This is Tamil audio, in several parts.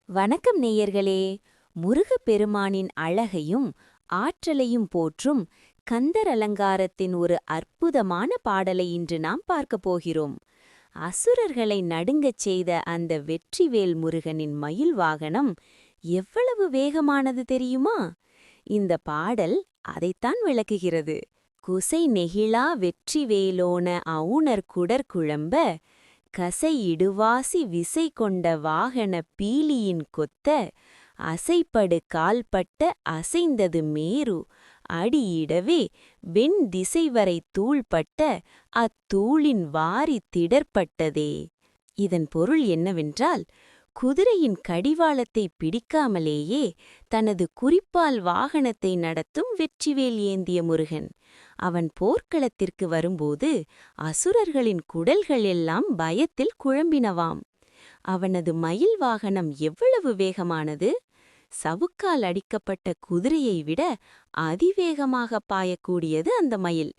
வணக்கம் நேயர்களே. முருகப்பெருமானின் அழகையும் ஆற்றலையும் போற்றும் கந்தர் அலங்காரத்தின் ஒரு அற்புதமான பாடலை இன்று நாம் பார்க்கப் போகிறோம். அசுரர்களை நடுங்கச் செய்த அந்த வெற்றிவேல் முருகனின் மயில் வாகனம் எவ்வளவு வேகமானது தெரியுமா? இந்த பாடல் அதைத்தான் விளக்குகிறது. குசை நெகிழா வெற்றிவேலோன அவுணர் குடர்குழம்ப கசை இடுவாசி விசை கொண்ட வாகன பீலியின் கொத்த அசைப்படு கால்பட்ட அசைந்தது மேரு அடியிடவே வெண் திசைவரை தூள்பட்ட அத்தூளின் வாரி திடர்ப்பட்டதே. இதன் பொருள் என்னவென்றால், குதிரையின் கடிவாளத்தை பிடிக்காமலேயே தனது குறிப்பால் வாகனத்தை நடத்தும் வெற்றிவேல் ஏந்திய முருகன் அவன் போர்க்களத்திற்கு வரும்போது அசுரர்களின் குடல்கள் எல்லாம் பயத்தில் குழம்பினவாம். அவனது மயில் வாகனம் எவ்வளவு வேகமானது! சவுக்கால் அடிக்கப்பட்ட குதிரையை விட அதிவேகமாக பாயக்கூடியது அந்த மயில்.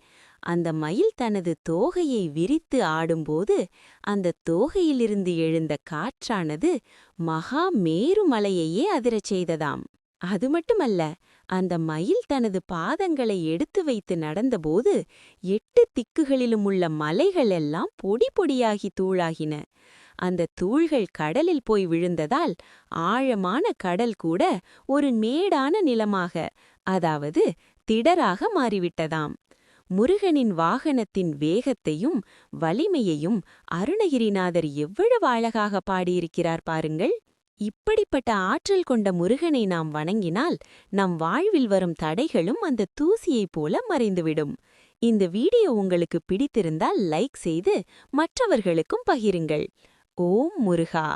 அந்த மயில் தனது தோகையை விரித்து ஆடும்போது அந்த தோகையிலிருந்து எழுந்த காற்றானது மகா மேருமலையையே அதிரச் செய்ததாம். அது மட்டுமல்ல, அந்த மயில் தனது பாதங்களை எடுத்து வைத்து நடந்தபோது 8 திக்குகளிலும் உள்ள மலைகள் எல்லாம் பொடி பொடியாகி தூளாகின. அந்த தூள்கள் கடலில் போய் விழுந்ததால் ஆழமான கடல் கூட ஒரு மேடான நிலமாக, அதாவது திடராக மாறிவிட்டதாம். முருகனின் வாகனத்தின் வேகத்தையும் வலிமையையும் அருணகிரிநாதர் எவ்வளவு அழகாக பாடியிருக்கிறார் பாருங்கள். இப்படிப்பட்ட ஆற்றல் கொண்ட முருகனை நாம் வணங்கினால் நம் வாழ்வில் வரும் தடைகளும் அந்த தூசியைப் போல மறைந்துவிடும். இந்த வீடியோ உங்களுக்கு பிடித்திருந்தால் லைக் செய்து மற்றவர்களுக்கும் பகிருங்கள். ஓம் முருகா.